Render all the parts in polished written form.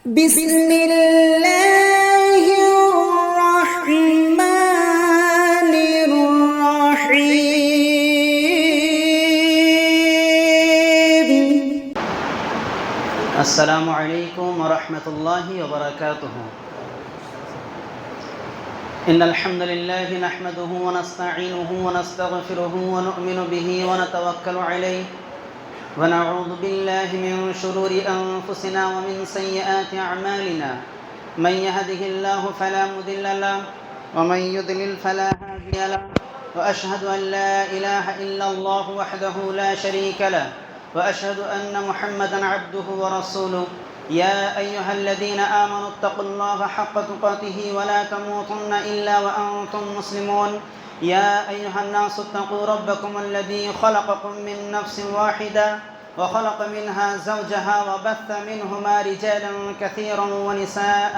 بسم الله الرحمن الرحيم. السلام عليكم ورحمة الله وبركاته. إن الحمد لله نحمده ونستعينه ونستغفره ونؤمن به ونتوكل عليه ونعوذ بالله من شرور أنفسنا ومن سيئات أعمالنا. من يهده الله فلا مضل له ومن يضلل فلا هادي له، وأشهد أن لا إله إلا الله وحده لا شريك له، وأشهد أن محمدًا عبده ورسوله. يا أيها الذين آمنوا اتقوا الله حق تقاته ولا تموتن إلا وأنتم مسلمون. يا أيها الناس اتقوا ربكم الذي خلقكم من نفس واحدة وخلق منها زوجها وبث منهما رجالا كثيرا ونساء،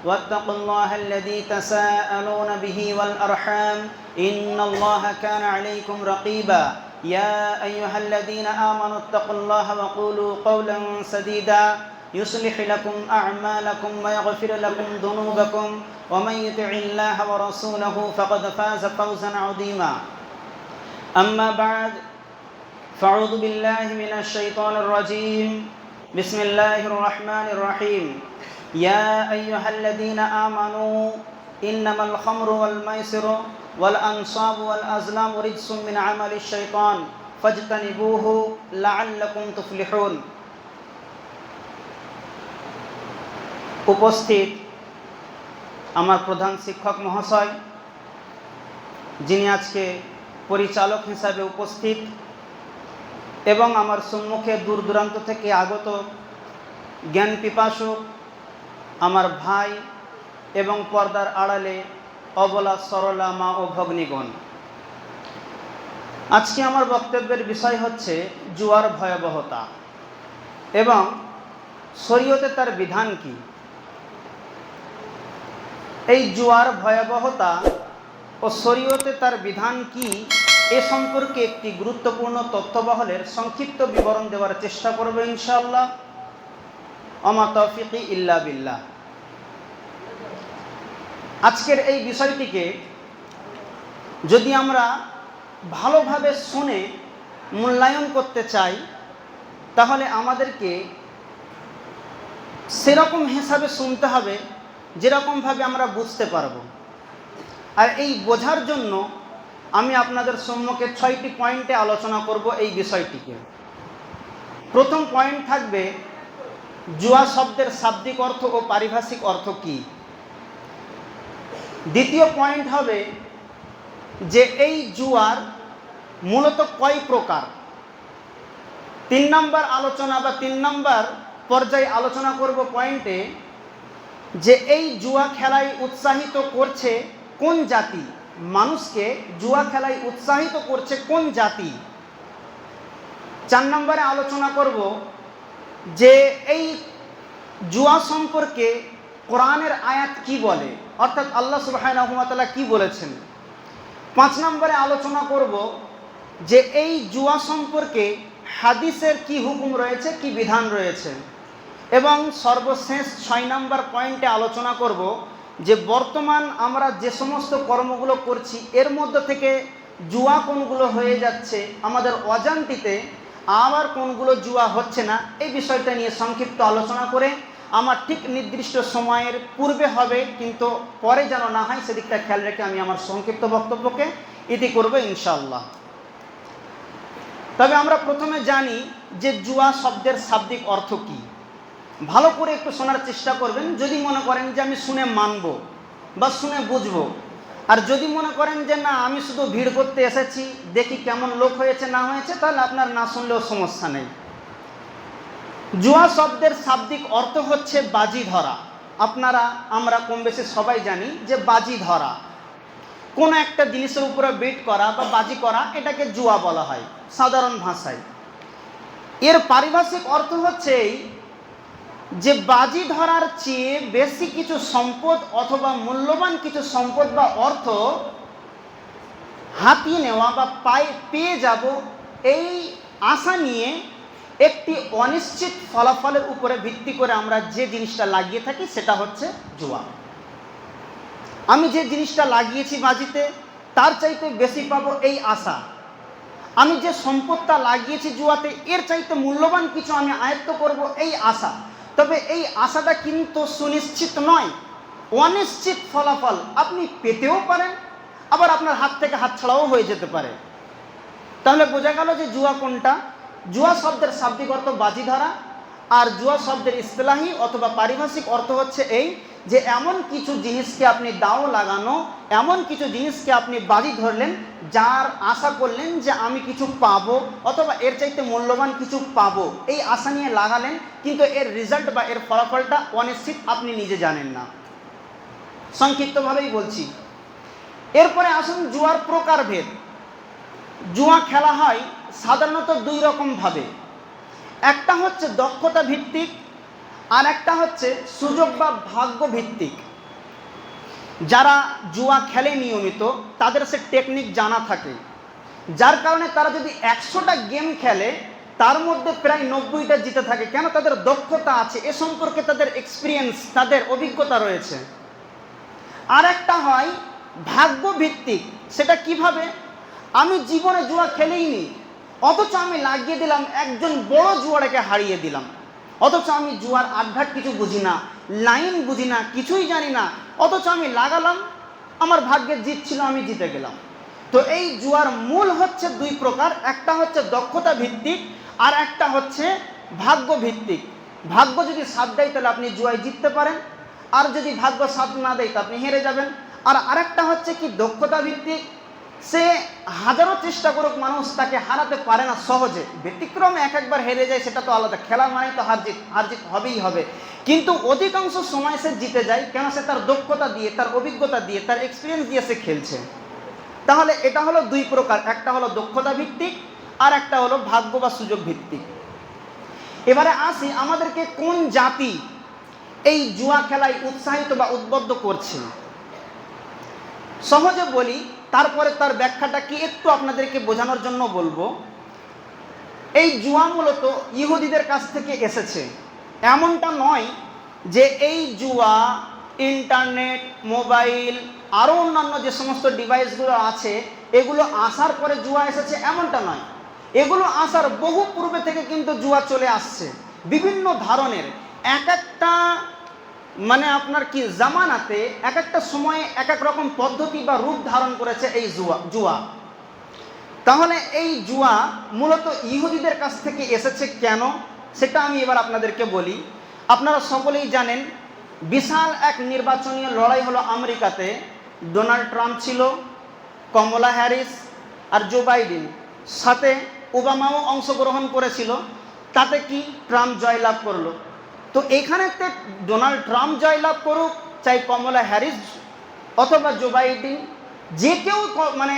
واتقوا الله الذي تساءلون به والأرحام إن الله كان عليكم رقيبا. يا أيها الذين آمنوا اتقوا الله وقولوا قولا سديدا يصلح لكم أعمالكم ويغفر لكم ذنوبكم، ومن يطع الله ورسوله فقد فاز فوزا عظيما. أما بعد، فأعوذ بالله من الشيطان الرجيم. بسم الله الرحمن الرحيم. يا أيها الذين آمنوا إنما الخمر والميسر والأنصاب والأزلام رجس من عمل الشيطان فاجتنبوه لعلكم تفلحون. উপস্থিত আমার প্রধান শিক্ষক মহাশয়, যিনি আজকে পরিচালক হিসাবে উপস্থিত, এবং আমার সম্মুখে দূর দূরান্ত থেকে আগত জ্ঞান পিপাসু আমার ভাই এবং পর্দার আড়ালে অবলা সরলা মা ও ভগ্নীগণ, আজকে আমার বক্তব্যের বিষয় হচ্ছে জুয়ার ভয়াবহতা এবং শরীয়তে তার বিধান কি। এই জুয়ার ভয়াবহতা ও শরীয়তে তার বিধান কি এ সম্পর্কে একটি গুরুত্বপূর্ণ তথ্যবহলের সংক্ষিপ্ত বিবরণ দেওয়ার চেষ্টা করব ইনশাআল্লাহ। ওমা তৌফিকি ইল্লা বিল্লাহ। আজকের এই বিষয়টিকে যদি আমরা ভালোভাবে শুনে মূল্যায়ন করতে চাই, তাহলে আমাদেরকে সেরকম হিসাবে শুনতে হবে যেরকমভাবে আমরা বুঝতে পারব। আর এই বোঝার জন্য আমি আপনাদের সম্মুখে 6টি পয়েন্টে আলোচনা করব এই বিষয়টিকে। প্রথম পয়েন্ট থাকবে জুয়া শব্দের শাব্দিক অর্থ ও পারিভাষিক অর্থ কী। দ্বিতীয় পয়েন্ট হবে যে এই জুয়ার মূলত কয় প্রকার। 3 নম্বর আলোচনা বা 3 নম্বর পর্যায়ে আলোচনা করব পয়েন্টে যে এই জুয়া খেলায় উৎসাহিত করছে কোন জাতি, মানুষকে জুয়া খেলায় উৎসাহিত করছে কোন জাতি। 4 নম্বরে আলোচনা করব যে এই জুয়া সম্পর্কে কোরআনের আয়াত কি বলে, অর্থাৎ আল্লাহ সুবহানাহু ওয়া তাআলা কি বলেছেন। 5 নম্বরে আলোচনা করব যে এই জুয়া সম্পর্কে হাদিসের কি হুকুম রয়েছে, কি বিধান রয়েছে। এবং সর্বশেষ 6 নম্বর পয়েন্টে আলোচনা করব যে বর্তমান আমরা যে সমস্ত কর্মগুলো করছি এর মধ্যে থেকে জুয়া কোনগুলো হয়ে যাচ্ছে আমাদের অজান্তিতে, আবার কোনগুলো জুয়া হচ্ছে না, এই বিষয়টা নিয়ে সংক্ষিপ্ত আলোচনা করে আমার ঠিক নির্দিষ্ট সময়ের পূর্বে হবে, কিন্তু পরে যেন না হয় সেদিকটা খেয়াল রেখে আমি আমার সংক্ষিপ্ত বক্তব্যকে ইতি করব ইনশাআল্লাহ। তবে আমরা প্রথমে জানি যে জুয়া শব্দের শাব্দিক অর্থ কী। ভালো করে একটু শোনার চেষ্টা করবেন। যদি মনে করেন যে আমি শুনে মানব বা শুনে বুঝব, আর যদি মনে করেন যে না আমি শুধু ভিড় করতে এসেছি, দেখি কেমন লোক হয়েছে না হয়েছে, তাহলে আপনার না শুনলেও সমস্যা নেই। জুয়া শব্দের শাব্দিক অর্থ হচ্ছে বাজি ধরা। আমরা কম বেশি সবাই জানি যে বাজি ধরা, কোনো একটা জিনিসের উপরে বেট করা বা বাজি করা, এটাকে জুয়া বলা হয় সাধারণ ভাষায়। এর পারিভাষিক অর্থ হচ্ছে যে বাজি ধরার চেয়ে বেশি কিছু সম্পদ অথবা মূল্যবান কিছু সম্পদ বা অর্থ হাতিয়ে নেওয়া বা পেয়ে যাব, এই আশা নিয়ে একটি অনিশ্চিত ফলাফলের উপরে ভিত্তি করে আমরা যে জিনিসটা লাগিয়ে থাকি সেটা হচ্ছে জুয়া। আমি যে জিনিসটা লাগিয়েছি বাজিতে তার চাইতে বেশি পাবো এই আশা, আমি যে সম্পদটা লাগিয়েছি জুয়াতে এর চাইতে মূল্যবান কিছু আমি আয়ত্ত করব এই আশা। তবে এই আশাটা কিন্তু সুনিশ্চিত নয়, অনিশ্চিত ফলাফল আপনি পেতেও পারেন, আবার আপনার হাত থেকে হাত ছাড়াও হয়ে যেতে পারে। তাহলে বোঝা গেল যে জুয়া কোনটা। জুয়া শব্দের শাব্দিক অর্থ বাজি ধরা, আর জুয়া শব্দের ইসতিলাহি অথবা পারিভাষিক অর্থ হচ্ছে এই যে এমন কিছু জিনিসকে আপনি দাও লাগানো, এমন কিছু জিনিসকে আপনি বাজি ধরলেন যার আশা করলেন যে আমি কিছু পাবো অথবা এর চাইতে মূল্যবান কিছু পাবো, এই আশা নিয়ে লাগালেন, কিন্তু এর রেজাল্ট বা এর ফলাফলটা অনিশ্চিত, আপনি নিজে জানেন না। সংক্ষিপ্তভাবেই বলছি। এরপরে আসুন জুয়ার প্রকারভেদ। জুয়া খেলা হয় সাধারণত দুই রকমভাবে, একটা হচ্ছে দক্ষতা ভিত্তিক আর একটা হচ্ছে সুযোগ বা ভাগ্য ভিত্তিক। যারা জুয়া খেলে নিয়মিত তাদের সে টেকনিক জানা থাকে, যার কারণে তারা যদি 100টা গেম খেলে তার মধ্যে প্রায় 90টা জিতে থাকে। কেন? তাদের দক্ষতা আছে, এ সম্পর্কে তাদের এক্সপিরিয়েন্স, তাদের অভিজ্ঞতা রয়েছে। আর একটা হয় ভাগ্য ভিত্তিক। সেটা কিভাবে? আমি জীবনে জুয়া খেলেই নি, অথচ আমি লাগিয়ে দিলাম একজন বড় জুয়াড়াকে হারিয়ে দিলাম, অথচ আমি জুয়ার আড্ডাট কিছু বুঝি না, লাইন বুঝি না, কিছুই জানি না, অথচ আমি লাগালাম, আমার ভাগ্যের জিত ছিল, আমি জিতে গেলাম। তো এই জুয়ার মূল হচ্ছে দুই প্রকার, একটা হচ্ছে দক্ষতা ভিত্তিক আর একটা হচ্ছে ভাগ্য ভিত্তিক। ভাগ্য যদি সাথ দেয় তাহলে আপনি জুয়ায় জিততে পারেন, আর যদি ভাগ্য সাথ না দেয় তা আপনি হেরে যাবেন। আর আরেকটা হচ্ছে কি দক্ষতা ভিত্তিক, সে হাজারো চেষ্টা করুক মানুষ তাকে হারাতে পারে না সহজে, ব্যতিক্রমে একবার হেরে যায় সেটা তো আলাদা, খেলা মানে তো হারজিত হবেই হবে, কিন্তু অধিকাংশ সময় সে জিতে যায়। কেন? সে তার দক্ষতা দিয়ে, তার অভিজ্ঞতা দিয়ে, তার এক্সপিরিয়েন্স দিয়ে সে খেলছে। তাহলে এটা হলো দুই প্রকার, একটা হলো দক্ষতা ভিত্তিক আর একটা হলো ভাগ্য বা সুযোগ ভিত্তিক। এবারে আসি আমাদেরকে কোন জাতি এই জুয়া খেলায় উৎসাহিত বা উদ্বুদ্ধ করছে। সহজে বলি, তারপরে তার ব্যাখ্যাটা কি একটু আপনাদেরকে বোঝানোর জন্য বলবো। এই জুয়া মূলত ইহুদিদের কাছ থেকে এসেছে। এমনটা নয় যে এই জুয়া ইন্টারনেট, মোবাইল, আরও অন্যান্য যে সমস্ত ডিভাইসগুলো আছে এগুলো আসার পরে জুয়া এসেছে, এমনটা নয়। এগুলো আসার বহু পূর্বে থেকে কিন্তু জুয়া চলে আসছে বিভিন্ন ধরনের। এক একটা মানে আপনার কি জামানাতে এক একটা সময়ে এক এক রকম পদ্ধতি বা রূপ ধারণ করেছে এই জুয়া। তাহলে এই জুয়া মূলত ইহুদিদের কাছ থেকে এসেছে কেন সেটা আমি এবার আপনাদেরকে বলি। আপনারা সকলেই জানেন বিশাল এক নির্বাচনী লড়াই হলো আমেরিকাতে। ডোনাল্ড ট্রাম্প ছিল, কমলা হ্যারিস আর জো বাইডেন, সাথে ওবামাও অংশগ্রহণ করেছিল। তাতে কি ট্রাম্প জয়লাভ করলো। তো এখানেতে ডোনাল্ড ট্রাম্প জয়লাভ করুক, চাই কমলা হ্যারিস অথবা জো বাইডেন, যে কেউ মানে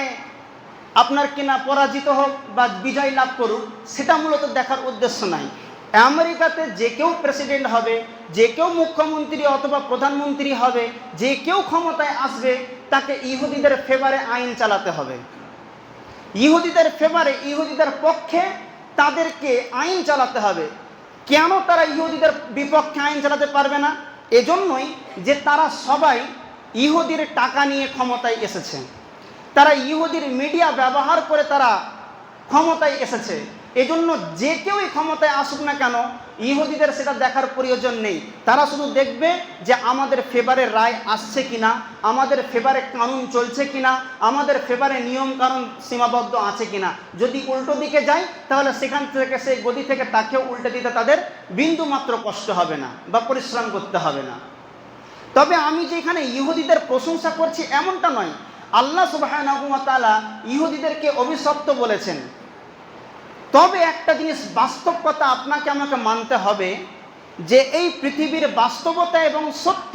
আপনার কিনা পরাজিত হোক বা বিজয় লাভ করুক, সেটা মূলত দেখার উদ্দেশ্য নাই। আমেরিকাতে যে কেউ প্রেসিডেন্ট হবে, যে কেউ মুখ্যমন্ত্রী অথবা প্রধানমন্ত্রী হবে, যে কেউ ক্ষমতায় আসবে, তাকে ইহুদিদের ফেভারে আইন চালাতে হবে। ইহুদিদের ফেভারে, ইহুদিদের পক্ষে তাদেরকে আইন চালাতে হবে। কেন তারা ইহুদিদের বিপক্ষে আইন চালাতে পারবে না? এজন্যই যে তারা সবাই ইহুদির টাকা নিয়ে ক্ষমতায় এসেছে, তারা ইহুদির মিডিয়া ব্যবহার করে তারা ক্ষমতায় এসেছে। এজন্য যে কেউই ক্ষমতায় আসুক না কেন ইহুদিদের সেটা দেখার প্রয়োজন নেই। তারা শুধু দেখবে যে আমাদের ফেভারে রায় আসছে কিনা, আমাদের ফেভারে কানুন চলছে কিনা, আমাদের ফেভারে নিয়ম কানুন সীমাবদ্ধ আছে কিনা। যদি উল্টো দিকে যায় তাহলে সেখান থেকে সেই গদি থেকে তাকেও উল্টে দিতে তাদের বিন্দু মাত্র কষ্ট হবে না বা পরিশ্রম করতে হবে না। তবে আমি যে এখানে ইহুদিদের প্রশংসা করছি এমনটা নয়। আল্লাহ সুবহানাহু ওয়া তাআলা ইহুদিদেরকে অভিশপ্ত বলেছেন। তবে একটা জিনিস বাস্তব কথা আপনাকে আমাকে মানতে হবে যে এই পৃথিবীর বাস্তবতা এবং সত্য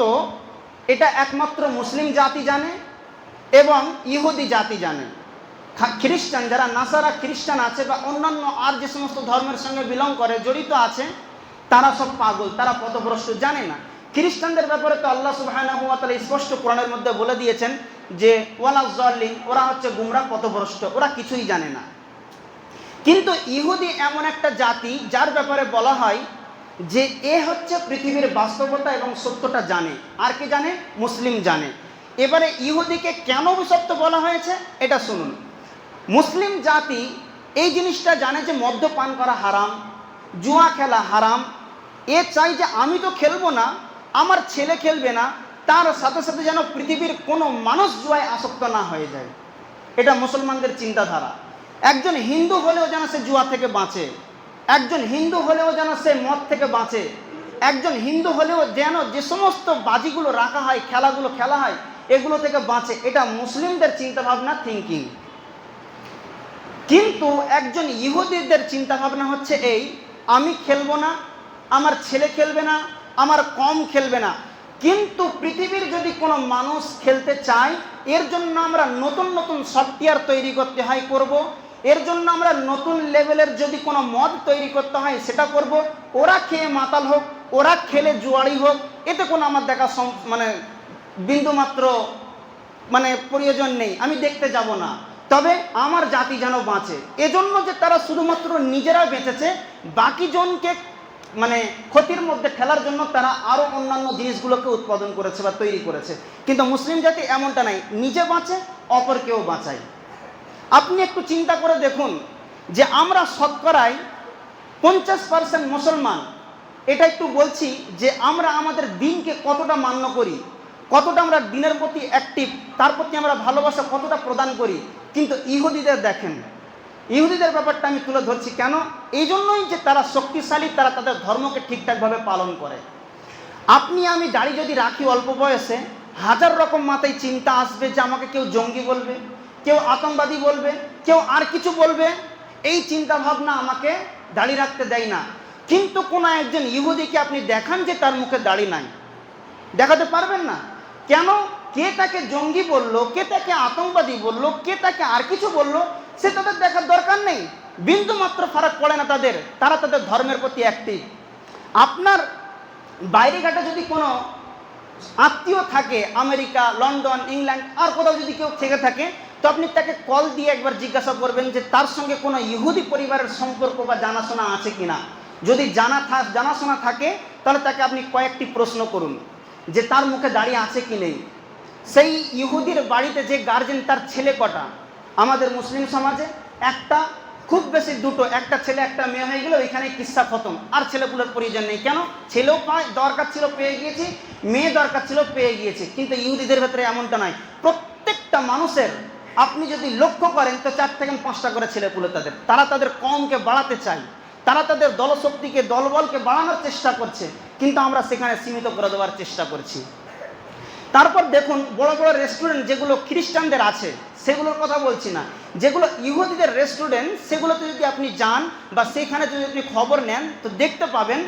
এটা একমাত্র মুসলিম জাতি জানে এবং ইহুদি জাতি জানে। খ্রিস্টান যারা নাসারা খ্রিস্টান আছে বা অন্যান্য আর যে সমস্ত ধর্মের সঙ্গে বিলং করে, জড়িত আছে, তারা সব পাগল, তারা পথভ্রষ্ট, জানে না। খ্রিস্টানদের ব্যাপারে তো আল্লাহ সুবহানাহু ওয়া তাআলা স্পষ্ট কোরআনের মধ্যে বলে দিয়েছেন যে ওয়ালা যাল্লিন, ওরা হচ্ছে গুমরা, পথভ্রষ্ট, ওরা কিছুই জানে না। কিন্তু ইহুদি এমন একটা জাতি যার ব্যাপারে বলা হয় যে এ হচ্ছে পৃথিবীর বাস্তবতা এবং সত্যটা জানে। আর কি জানে? মুসলিম জানে। এবারে ইহুদিকে কেন অভিশপ্ত বলা হয়েছে এটা শুনুন। মুসলিম জাতি এই জিনিসটা জানে যে মদ্যপান করা হারাম, জুয়া খেলা হারাম। এ চাই যে আমি তো খেলবো না, আমার ছেলে খেলবে না, তার সাথে সাথে যেন পৃথিবীর কোনো মানুষ জুয়ায় আসক্ত না হয়ে যায়। এটা মুসলমানদের চিন্তাধারা। একজন হিন্দু হলেও যেন সে জুয়া থেকে বাঁচে, একজন হিন্দু হলেও যেন সে মদ থেকে বাঁচে, একজন হিন্দু হলেও যেন যে সমস্ত বাজিগুলো রাখা হয়, খেলাগুলো খেলা হয়, এগুলো থেকে বাঁচে। এটা মুসলিমদের চিন্তাভাবনা, থিঙ্কিং। কিন্তু একজন ইহুদিদের চিন্তাভাবনা হচ্ছে এই, আমি খেলবো না, আমার ছেলে খেলবে না, আমার কম খেলবে না। কিন্তু পৃথিবীর যদি কোনো মানুষ খেলতে চায়, এর জন্য আমরা নতুন নতুন সফটওয়্যার তৈরি করতে হয়, করব। এর জন্য আমরা নতুন লেভেলের যদি কোনো মদ তৈরি করতে হয় সেটা করব। ওরা খেয়ে মাতাল হোক, ওরা খেলে জুয়ারি হোক, এতে কোনো আমার দেখা মানে বিন্দুমাত্র মানে প্রয়োজন নেই, আমি দেখতে যাব না। তবে আমার জাতি যেন বাঁচে, এজন্য যে তারা শুধুমাত্র নিজেরা বেঁচেছে, বাকি জনকে মানে ক্ষতির মধ্যে ফেলার জন্য তারা আরও অন্যান্য জিনিসগুলোকে উৎপাদন করেছে বা তৈরি করেছে। কিন্তু মুসলিম জাতি এমনটা নাই, নিজে বাঁচে, অপরকেও বাঁচায়। আপনি একটু চিন্তা করে দেখুন যে আমরা শতকরায় 50% মুসলমান। এটা একটু বলছি যে আমরা আমাদের দিনকে কতটা মান্য করি, কতটা আমরা দিনের প্রতি অ্যাক্টিভ, তার প্রতি আমরা ভালোবাসা কতটা প্রদান করি। কিন্তু ইহুদিদের দেখেন, ইহুদিদের ব্যাপারটা আমি তুলে ধরছি কেন? এই জন্যই যে তারা শক্তিশালী, তারা তাদের ধর্মকে ঠিকঠাকভাবে পালন করে। আপনি আমি দাড়ি যদি রাখি অল্প বয়সে, হাজার রকম মাথায় চিন্তা আসবে যে আমাকে কেউ জঙ্গি বলবে, কেউ আতঙ্কবাদী বলবে, কেউ আর কিছু বলবে। এই চিন্তা ভাবনা আমাকে দাড়ি রাখতে দেয় না। কিন্তু কোনো একজন ইহুদিকে আপনি দেখান যে তার মুখে দাড়ি নাই, দেখাতে পারবেন না। কেন? কে তাকে জঙ্গি বলল, কে তাকে আতঙ্কবাদী বলল, কে তাকে আর কিছু বলল, সে তাদের দেখার দরকার নেই, বিন্দু মাত্র ফারাক পড়ে না তাদের। তারা তাদের ধর্মের প্রতি অ্যাক্টিভ। আপনার বাইরে ঘাটে যদি কোনো আত্মীয় থাকে, আমেরিকা, লন্ডন, ইংল্যান্ড আর কোথাও যদি কেউ থেকে থাকে, তো আপনি তাকে কল দিয়ে একবার জিজ্ঞাসা করবেন যে তার সঙ্গে কোনো ইহুদি পরিবারের সম্পর্ক বা জানাশোনা আছে কিনা। যদি জানাশোনা থাকে তাহলে তাকে আপনি কয়েকটি প্রশ্ন করুন যে তার মুখে দাড়ি আছে কি নেই। সেই ইহুদির বাড়িতে যে গার্জেন, তার ছেলে কটা? আমাদের মুসলিম সমাজে একটা, খুব বেশি দুটো, একটা ছেলে একটা মেয়ে হয়ে গেল, এখানে কিস্সা খতম। আর ছেলেপুলের প্রয়োজন নেই। কেন? ছেলেও দরকার ছিল, পেয়ে গিয়েছি, মেয়ে দরকার ছিল, পেয়ে গিয়েছে। কিন্তু ইহুদিদের ভেতরে এমনটা নয়। প্রত্যেকটা মানুষের আপনি যদি লক্ষ্য করেন তো 4 থেকে 5টা করে ছেলেপুলে তারা তাদের কমকে বাড়াতে চায়, তারা তাদের দলশক্তিকে, দলবলকে বাড়ানোর চেষ্টা করছে। কিন্তু আমরা সেখানে সীমিত করে দেওয়ার চেষ্টা করছি। তারপর দেখুন বড় বড় রেস্টুরেন্ট যেগুলো খ্রিস্টানদের আছে, সেগুলোর কথা বলছি না, যেগুলো ইহুদিদের রেস্টুরেন্ট, সেগুলোতে যদি আপনি যান বা সেখানে যদি আপনি খবর নেন তো দেখতে পাবেন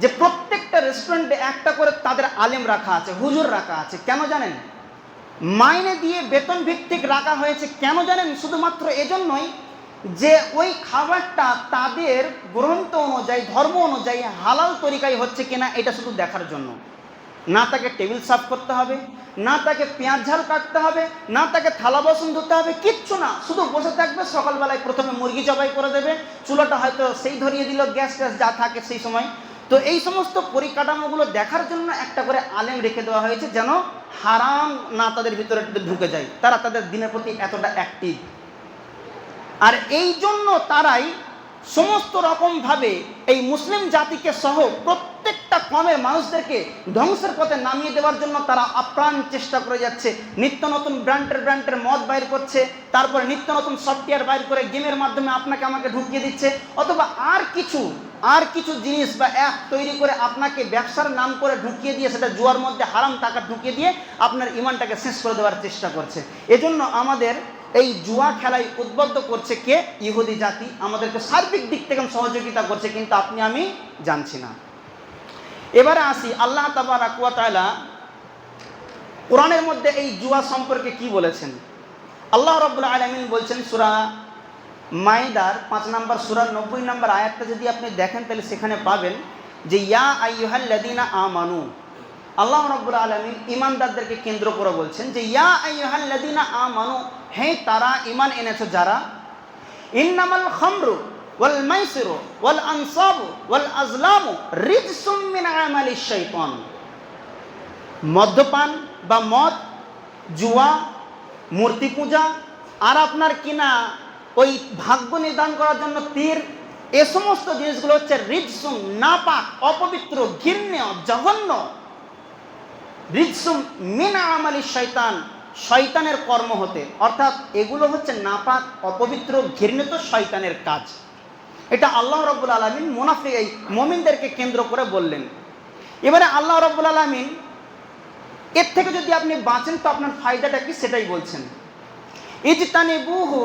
যে প্রত্যেকটা রেস্টুরেন্টে একটা করে তাদের আলেম রাখা আছে, হুজুর রাখা আছে। কেন জানেন? মাইনে দিয়ে বেতন ভিত্তিক রাখা হয়েছে। কেন জানেন? শুধুমাত্র এজন্যই যে ওই খাবারটা তাদের গ্রন্থ অনুযায়ী, ধর্ম অনুযায়ী হালাল তরিকায় হচ্ছে কিনা এটা শুধু দেখার জন্য। না তাকে টেবিল সাফ করতে হবে, না তাকে পেঁয়াজ ঝাল কাটতে হবে, না তাকে থালা বাসন ধুতে হবে, কিচ্ছু না। শুধু বসে থাকবে, সকালবেলায় প্রথমে মুরগি জবাই করে দেবে, চুলাটা হয়তো সেই ধরিয়ে দিল, গ্যাস ট্যাস যা থাকে সেই সময়। তো এই সমস্ত পরিকাঠামোগুলো দেখার জন্য একটা করে আলেম রেখে দেওয়া হয়েছে, যেন হারাম না তাদের ভিতরে ঢুকে যায়। তারা তাদের দিনের প্রতি এতটা অ্যাক্টিভ। আর এই জন্য তারাই সমস্ত রকমভাবে এই মুসলিম জাতিকে সহ প্রত্যেকটা কমের মানুষদেরকে ধ্বংসের পথে নামিয়ে দেওয়ার জন্য তারা আপ্রাণ চেষ্টা করে যাচ্ছে। নিত্য নতুন ব্র্যান্ডের মদ বাইর করছে, তারপরে নিত্য নতুন সফটওয়্যার বাইর করে গেমের মাধ্যমে আপনাকে আমাকে ঢুকিয়ে দিচ্ছে, অথবা আর কিছু জিনিস বা অ্যাপ তৈরি করে আপনাকে ব্যবসার নাম করে ঢুকিয়ে দিয়ে সেটা জুয়ার মধ্যে হারাম টাকা ঢুকিয়ে দিয়ে আপনার ইমানটাকে শেষ করে দেওয়ার চেষ্টা করছে। এজন্য আমাদের এই জুয়া খেলায় উদ্বুদ্ধ করছে কে? ইহুদি জাতি। আমাদেরকে সার্বিক দিক থেকে সহযোগিতা করছে, কিন্তু আপনি আমি জানছি না। এবারে আসি, আল্লাহ তাবারাক ওয়া তাআলা কোরআনের মধ্যে এই জুয়া সম্পর্কে কি বলেছেন। আল্লাহ রাব্বুল আলামিন বলছেন সূরা মাইদার 5 নম্বর সূরার 90 নম্বর আয়াতটা যদি আপনি দেখেন তাহলে সেখানে পাবেন যে ইয়া আইয়ুহাল্লাযীনা আমানু। আল্লাহ রাব্বুল আলামিন ঈমানদারদেরকে কেন্দ্র করে বলছেন যে ইয়া আইয়ুহাল্লাযীনা আমানু, হে তারা ঈমান এনেছো যারা, ইন্নামাল খামরু ওয়াল মাইসিরু ওয়াল আনসাবু ওয়াল আজলামু রিজসুম মিন আমালিশ শাইতান। মদ্যপান বা মদ, জুয়া, মূর্তি পূজা, আর আপনার কিনা ওই ভাগ্য নির্ধারণ করার জন্য তীর, এ সমস্ত জিনিসগুলো হচ্ছে রিজসুম, নাপাক, অপবিত্র, ঘৃণ্য, জঘন্য। রিজসুম মিন আমালিশ শাইতান, শয়তানের কর্ম হতে, অর্থাৎ এগুলো হচ্ছে নাপাক, অপবিত্র, ঘৃণিত শয়তানের কাজ। এটা আল্লাহ রাব্বুল আলামিন মুনাফিক এই মুমিনদেরকে কেন্দ্র করে বললেন। এবারে আল্লাহ রাব্বুল আলামিন এর থেকে যদি আপনি বাঁচেন তো আপনার ফায়দাটা কি সেটাই বলছেন। ইজতানিবুহু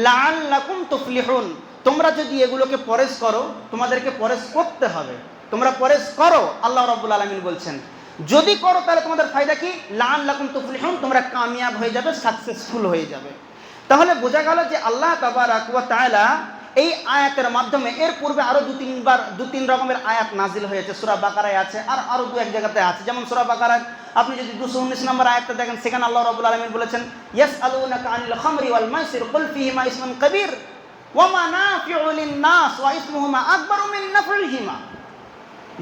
লাআল্লাকুম তুফলিহুন, তোমরা যদি এগুলোকে পরেশ করো, তোমাদেরকে পরেশ করতে হবে, তোমরা পরেশ করো, আল্লাহ রাব্বুল আলামিন বলছেন। যদি করো তাহলে তোমাদের ফায়দা কি? লাআল্লাকুম তুফলিহুন, তোমরা কামিয়াব হয়ে যাবে, সাকসেসফুল হয়ে যাবে। তাহলে বোঝা গেল যে আল্লাহ তাবারাক ওয়া তাআলা এই আয়াতের মাধ্যমে, এর পূর্বে আরো দু তিন রকমের আয়াত নাজিল হয়েছে, সূরা বাকারায় আছে, আর আরো দু এক জায়গাতে আছে। যেমন সূরা বাকারায় আপনি যদি 219 নম্বর আয়াতটা দেখেন, সেখানে আল্লাহ রাব্বুল আলামিন বলেছেন, ইয়াসআলুনাকা আনিল খামরি ওয়াল মাইসির কুল ফীহিমা ইসমুন কাবীর ওয়া মানাফিউ লিন-নাস ওয়া ইসমুহুমা আকবারু মিন নাফইহিমা।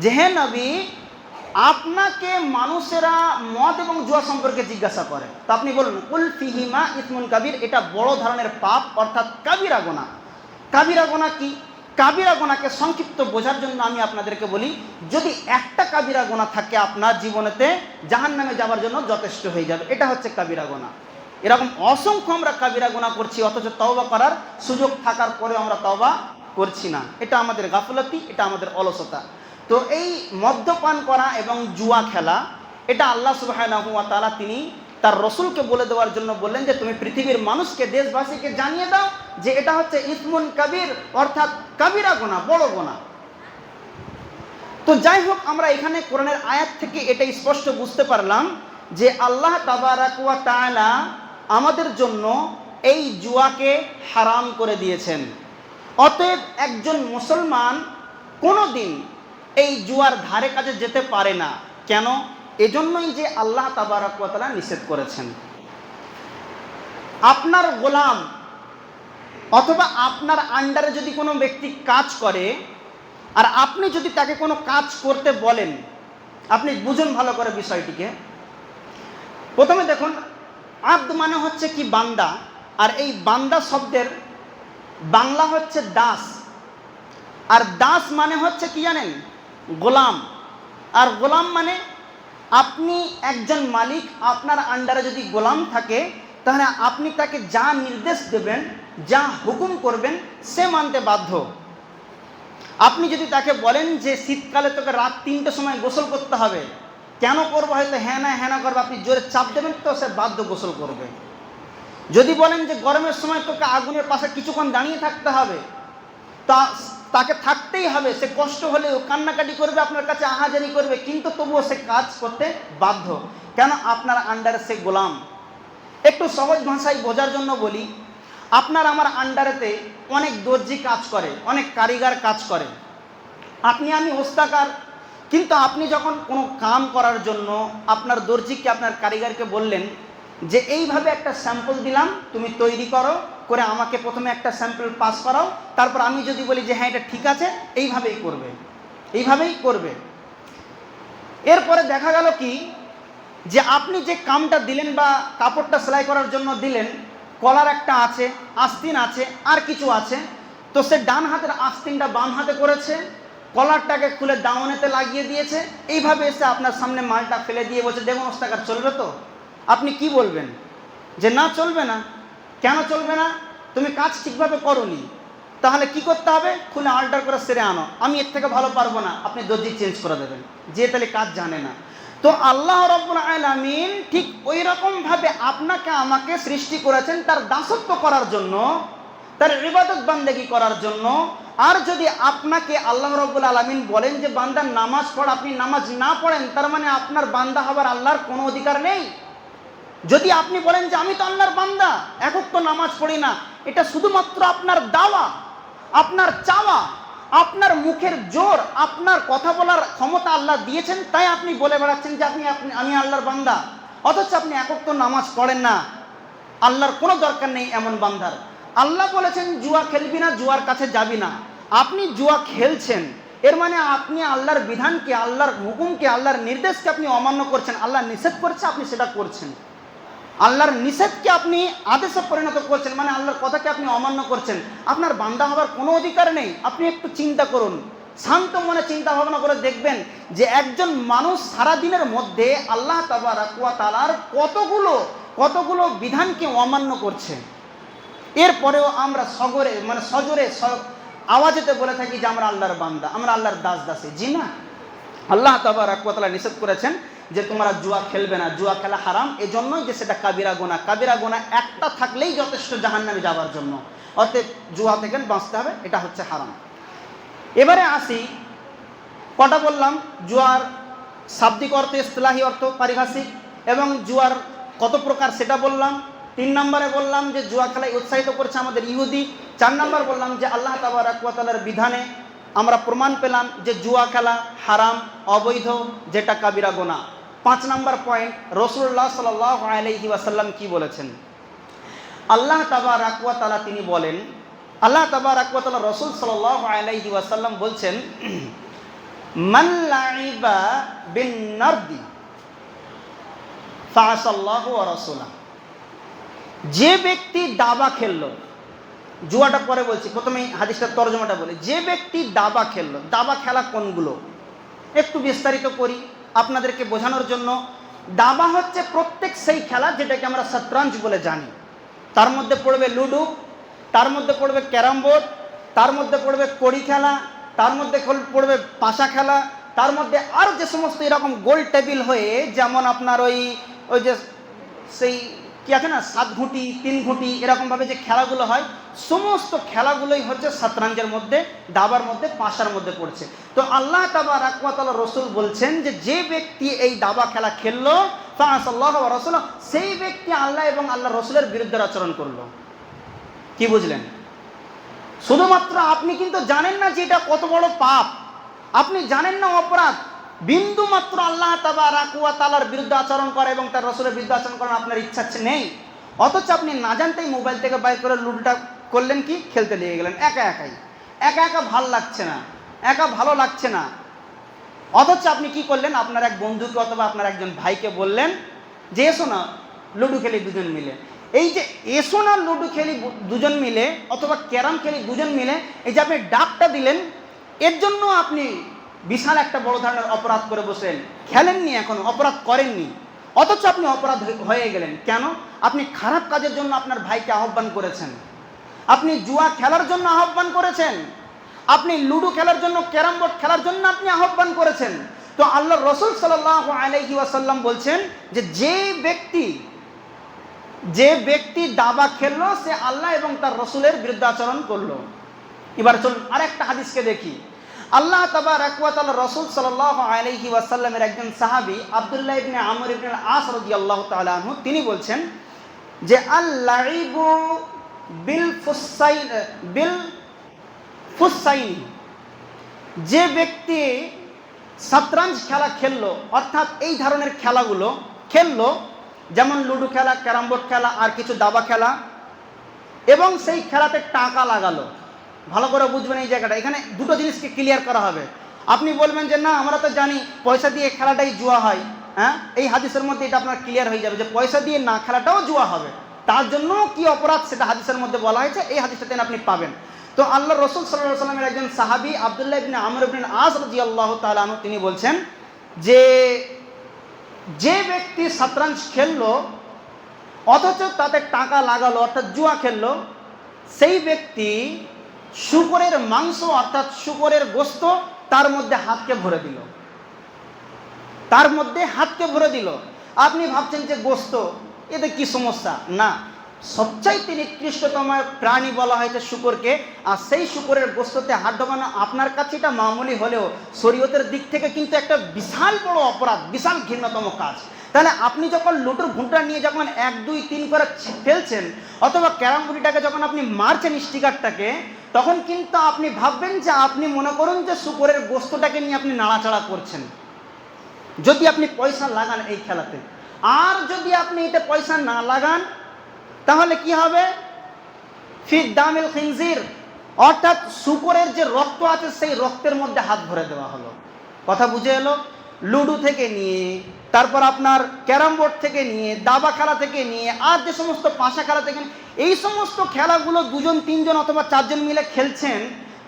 যে হে নবী, আপনাকে মানুষেরা মদ এবং জুয়া সম্পর্কে জিজ্ঞাসা করে, তো আপনি বলুন কুল ফীহিমা ইসমুন কাবীর, এটা বড় ধরনের পাপ, অর্থাৎ কাবিরা গুনাহ। কাবিরা গুনাহ কি? কাবিরা গুনাহকে সংক্ষিপ্ত বোঝার জন্য আমি আপনাদেরকে বলি, যদি একটা কাবিরা গুনাহ থাকে আপনার জীবনেতে, জাহান্নামে যাওয়ার জন্য যথেষ্ট হয়ে যাবে, এটা হচ্ছে কাবিরা গুনাহ। এরকম অসংখ্য আমরা কাবিরা গুনাহ করছি, অথচ তওবা করার সুযোগ থাকার পরেও আমরা তওবা করছি না। এটা আমাদের গাফলতি, এটা আমাদের অলসতা। তো এই মদ্যপান করা এবং জুয়া খেলা, এটা আল্লাহ সুবহানাহু ওয়া তাআলা তিনি তার রসুলকে বলে দেওয়ার জন্য বললেন যে তুমি পৃথিবীর মানুষকে, দেশবাসীকে জানিয়ে দাও যে এটা হচ্ছে ইসমুন কাবীর, অর্থাৎ কাবিরা গুনাহ, বড় গুনাহ। তো যাই হোক, আমরা এখানে কোরআনের আয়াত থেকে এটা স্পষ্ট বুঝতে পারলাম যে আল্লাহ তাবারাক ওয়া তাআলা আমাদের জন্য এই জুয়াকে হারাম করে দিয়েছেন। অতএব একজন মুসলমান কোনোদিন এই জুয়ার ধারে কাছে যেতে পারে না। কেন? এজন্যই যে আল্লাহ তাবারাক ওয়া তাআলা নিষেধ করেছেন। আপনার গোলাম অথবা আপনার আন্ডারে যদি কোনো ব্যক্তি কাজ করে, আর আপনি যদি তাকে কোনো কাজ করতে বলেন, আপনি বুঝুন ভালো করে বিষয়টিকে। প্রথমে দেখুন, আব্দ মানে হচ্ছে কি? বান্দা। আর এই বান্দা শব্দের বাংলা হচ্ছে দাস, আর দাস মানে হচ্ছে কি জানেন? গোলাম। আর গোলাম মানে আপনি একজন মালিক, আপনার আন্ডারে যদি গোলাম থাকে, তাহলে আপনি তাকে যা নির্দেশ দেবেন, যা হুকুম করবেন, সে মানতে বাধ্য। আপনি যদি তাকে বলেন যে শীতকালে তোকে রাত 3টের সময় গোসল করতে হবে, কেন করবো? হয়তো হ্যাঁ না করবে, আপনি জোরে চাপ দেবেন তো সে বাধ্য গোসল করবে। যদি বলেন যে গরমের সময় তোকে আগুনের পাশে কিছুক্ষণ দাঁড়িয়ে থাকতে হবে, তাকে থাকতেই হবে, সে কষ্ট হলেও কান্নাকাটি করবে, আপনার কাছে আহাজারি করবে, কিন্তু তবুও সে কাজ করতে বাধ্য। কেন? আপনার আন্ডারে সে গোলাম। একটু সহজ ভাষায় বোঝার জন্য বলি, আপনার আমার আন্ডারেতে অনেক দর্জি কাজ করে, অনেক কারিগর কাজ করে, আপনি আমি ওস্তাকার। কিন্তু আপনি যখন কোনো কাম করার জন্য আপনার দর্জিকে, আপনার কারিগরকে বললেন যে এইভাবে একটা স্যাম্পল দিলাম, তুমি তৈরি করো, করে আমাকে প্রথমে একটা স্যাম্পল পাস করাও, তারপর আমি যদি বলি যে হ্যাঁ এটা ঠিক আছে, এইভাবেই করবে। এরপরে দেখা গেল কি, যে আপনি যে কামটা দিলেন বা কাপড়টা সেলাই করার জন্য দিলেন, কলার একটা আছে, আস্তিন আছে, আর কিছু আছে, তো সে ডান হাতের আস্তিনটা বাম হাতে করেছে, কলারটাকে খুলে দাওনেতে লাগিয়ে দিয়েছে, এইভাবে এসে আপনার সামনে মালটা ফেলে দিয়ে বলছে দেখুন ওস্তাকার চলবে তো? আপনি কি বলবেন? যে না, চলবে না। কেন চলবে না? তুমি কাজ ঠিকভাবে করোনি। তাহলে কি করতে হবে? খুলে আল্টার করে সেরে আনো, আমি এর থেকে ভালো পারবো না, আপনি দর্জি চেঞ্জ করে দেবেন, যে তাহলে কাজ জানে না। তো আল্লাহ রাব্বুল আলামিন ঠিক ওই রকমভাবে আপনাকে আমাকে সৃষ্টি করেছেন তার দাসত্ব করার জন্য, তার ইবাদত বান্দেগি করার জন্য। আর যদি আপনাকে আল্লাহ রাব্বুল আলামিন বলেন যে বান্দা নামাজ পড়, আপনি নামাজ না পড়েন, তার মানে আপনার বান্দা হবার আল্লাহর কোনো অধিকার নেই। যদি আপনি বলেন যে আমি তো আল্লাহর বান্দা, একক তো নামাজ পড়ি না, এটা শুধুমাত্র আপনার দাওয়া, আপনার চাওয়া, আপনার মুখের জোর, আপনার কথা বলার ক্ষমতা আল্লাহ দিয়েছেন, তাই আপনি বলে বেড়াচ্ছেন যে আমি আল্লাহর বান্দা, অথচ আপনি একক তো নামাজ পড়েন না। আল্লাহর কোনো দরকার নেই এমন বান্দার। আল্লাহ বলেছেন জুয়া খেলবি না, জুয়ার কাছে যাবি না। আপনি জুয়া খেলছেন, এর মানে আপনি আল্লাহর বিধানকে, আল্লাহর হুকুমকে, আল্লাহর নির্দেশকে আপনি অমান্য করছেন। আল্লাহ নিষেধ করছে, আপনি সেটা করছেন। আল্লাহর নিষেধকে আপনি আদেশে পরিণত করছেন, মানে আল্লাহর কথাকে আপনি অমান্য করছেন। আপনার বান্দা হবার কোনো অধিকার নেই। আপনি একটু চিন্তা করুন, শান্ত মনে চিন্তা ভাবনা করে দেখবেন যে একজন মানুষ সারাদিনের মধ্যে আল্লাহ তাবারক ওয়া তাআলার কতগুলো বিধানকে অমান্য করছে। এরপরেও আমরা সজোরে আওয়াজেতে বলে থাকি যে আমরা আল্লাহর বান্দা, আমরা আল্লাহর দাসী। জি না, আল্লাহ তাবারক ওয়া তাআলা নিষেধ করেছেন যে তোমরা জুয়া খেলবে না, জুয়া খেলা হারাম। এজন্যই যে সেটা কাবিরা গুনাহ। কাবিরা গুনাহ একটা থাকলেই যথেষ্ট জাহান্নামে যাওয়ার জন্য। অতএব জুয়া থেকে বাঁচতে হবে, এটা হচ্ছে হারাম। এবারে আসি, কটা বললাম? জুয়ার শাব্দিক অর্থ, ইসতিলাহি অর্থ, পারিভাষিক, এবং জুয়ার কত প্রকার সেটা বললাম। 3 নম্বরে বললাম যে জুয়া খেলায় উৎসাহিত করছে আমাদের ইহুদি। 4 নম্বর বললাম যে আল্লাহ তাবারক ওয়া তাআলার বিধানে আমরা প্রমাণ পেলাম যে জুয়া খেলা হারাম, অবৈধ, যেটা কাবিরা গুনাহ। 5 নম্বর পয়েন্ট, রাসূলুল্লাহ সাল্লাল্লাহু আলাইহি ওয়াসাল্লাম কি বলেছেন? আল্লাহ তাবারক ওয়া তাআলা তিনি বলেন, আল্লাহ তাবারক ওয়া তাআলা রাসূল সাল্লাল্লাহু আলাইহি ওয়াসাল্লাম বলছেন, মান লাইবা বিন নারদি ফাআসাল্লাহু ওয়া রাসূলাহু। যে ব্যক্তি দাবা খেললো, জুয়াটা পরে বলছি, প্রথমেই হাদিসটার তরজমাটা বলি। যে ব্যক্তি দাবা খেললো, দাবা খেলা কোনগুলো একটু বিস্তারিত করি আপনাদেরকে বোঝানোর জন্য। দাবা হচ্ছে প্রত্যেক সেই খেলা যেটাকে আমরা শতরঞ্জ বলে জানি। তার মধ্যে পড়বে লুডো, তার মধ্যে পড়বে ক্যারাম বোর্ড, তার মধ্যে পড়বে কড়ি খেলা, তার মধ্যে পড়বে পাশা খেলা, তার মধ্যে আর যে সমস্ত এরকম গোল টেবিল হয়ে, যেমন আপনার ওই যে সেই কি আছে না, 7 ঘুঁটি 3 ঘুঁটি এরকমভাবে যে খেলাগুলো হয়, সমস্ত খেলাগুলোই হচ্ছে শতরঞ্জের মধ্যে, দাবার মধ্যে, পাশার মধ্যে পড়ছে। তো আল্লাহ তাবারক ওয়া তাআলা রাসূল বলছেন যে ব্যক্তি এই দাবা খেলা খেললো, ফাআসাল্লাহু ওয়া রাসূলুহু, সেই ব্যক্তি আল্লাহ এবং আল্লাহ রসুলের বিরুদ্ধে আচরণ করলো। কি বুঝলেন? শুধুমাত্র আপনি কিন্তু জানেন না যে এটা কত বড় পাপ, আপনি জানেন না অপরাধ। বিন্দু মাত্র আল্লাহ তাবারক ওয়া তাআলার বিরুদ্ধে আচরণ করা এবং তার রাসূলের বিরুদ্ধে আচরণ করার আপনার ইচ্ছা নেই, অথচ আপনি না জানতেই মোবাইল থেকে বাইর করে লুডোটা করলেন, কি খেলতে লেগে গেলেন একা ভালো লাগছে না। অথচ আপনি কি করলেন? আপনার এক বন্ধুকে অথবা আপনার একজন ভাইকে বললেন যে এসো না লুডো খেলি দুজন মিলে। এই যে এসো না লুডো খেলি দুজন মিলে অথবা ক্যারাম খেলি দুজন মিলে, এই যে আপনি ডাকটা দিলেন, এর জন্য আপনি বিশাল একটা বড় ধরনের অপরাধ করে বসেন। খেলেননি, এখন অপরাধ করেননি, অথচ আপনি অপরাধ হয়ে গেলেন। কেন? আপনি খারাপ কাজের জন্য আপনার ভাইকে আহ্বান করেছেন, আপনি জুয়া খেলার জন্য আহ্বান করেছেন, আপনি লুডো খেলার জন্য, ক্যারাম বোর্ড খেলার জন্য আপনি আহ্বান করেছেন। তো আল্লাহ রাসূল সাল্লাল্লাহু আলাইহি ওয়াসাল্লাম বলছেন যে ব্যক্তি দাবা খেললো, সে আল্লাহ এবং তার রাসূলের বিরুদ্ধে আচরণ করলো। এবার চলুন আরেকটা হাদিসকে দেখি। আল্লাহ তাবারক ওয়া তাআলা রাসূল সাল্লাল্লাহু আলাইহি ওয়াসাল্লামের একজন সাহাবী আব্দুল্লাহ ইবনে আমর ইবনে আল-আস রাদিয়াল্লাহু তাআলা আনহু, তিনি বলছেন যে আল-লাইবু বিল ফুসাইন, যে ব্যক্তি শতরঞ্জ খেলা খেললো, অর্থাৎ এই ধরনের খেলাগুলো খেললো, যেমন লুডো খেলা, ক্যারাম বোর্ড খেলা, আর কিছু দাবা খেলা, এবং সেই খেলাতে টাকা লাগালো। ভালো করে বুঝবেন এই জায়গাটা, এখানে দুটো জিনিসকে ক্লিয়ার করা হবে। আপনি বলবেন যে না আমরা তো জানি পয়সা দিয়ে খেলাটাই জুয়া হয়, হ্যাঁ, এই হাদিসের মধ্যে এটা আপনার ক্লিয়ার হয়ে যাবে যে পয়সা দিয়ে না খেলাটাও জুয়া হবে, তার জন্য কি অপরাধ সেটা হাদিসের মধ্যে বলা হয়েছে, এই হাদিসটাতে আপনি পাবেন। তো আল্লাহ রাসূল সাল্লাল্লাহু আলাইহি ওয়াসাল্লামের একজন সাহাবী আব্দুল্লাহ ইবনে আমর ইবনে আল-আস রাদিয়াল্লাহু তাআলা আনহু, তিনি বলছেন যে ব্যক্তি শতরঞ্জ খেললো অথচ তাতে টাকা লাগালো, অর্থাৎ জুয়া খেললো, সেই ব্যক্তি শূকরের মাংস অর্থাৎ শূকরের গোশত তার মধ্যে হাতকে ভরে দিল। আপনি ভাবছেন যে গোশত, এতে কি সমস্যা? না, সবচাইতে নিকৃষ্টতম প্রাণী বলা হয়েছে শূকরকে, আর সেই শূকরের গোশতে হাত ঢোকানো আপনার কাছে এটা মামুলি হলেও শরীয়তের দিক থেকে কিন্তু একটা বিশাল বড় অপরাধ, বিশাল ঘৃণ্যতম কাজ। তাহলে আপনি যখন লুডোর ঘুঁটা নিয়ে যখন 1 2 3 করে ফেলছেন, অথবা ক্যারাম বুড়িটাকে যখন আপনি মারছেন স্টিকারটাকে, তখন কিন্তু আপনি ভাববেন যে আপনি মনে করুন যে শূকরের গোশতটাকে নিয়ে আপনি নাড়াচাড়া করছেন, যদি আপনি পয়সা লাগান এই খেলাতে। আর যদি আপনি এতে পয়সা না লাগান তাহলে কি হবে? ফি দামিল খিনজির, অর্থাৎ শূকরের যে রক্ত আছে সেই রক্তের মধ্যে হাত ভরে দেওয়া হলো। কথা বুঝে এলো? লুডো থেকে নিয়ে, তারপর আপনার ক্যারাম বোর্ড থেকে নিয়ে, দাবা খেলা থেকে নিয়ে, আর যে সমস্ত পাশা খেলা থেকে নিয়ে, এই সমস্ত খেলাগুলো দুজন তিনজন অথবা চারজন মিলে খেলছেন।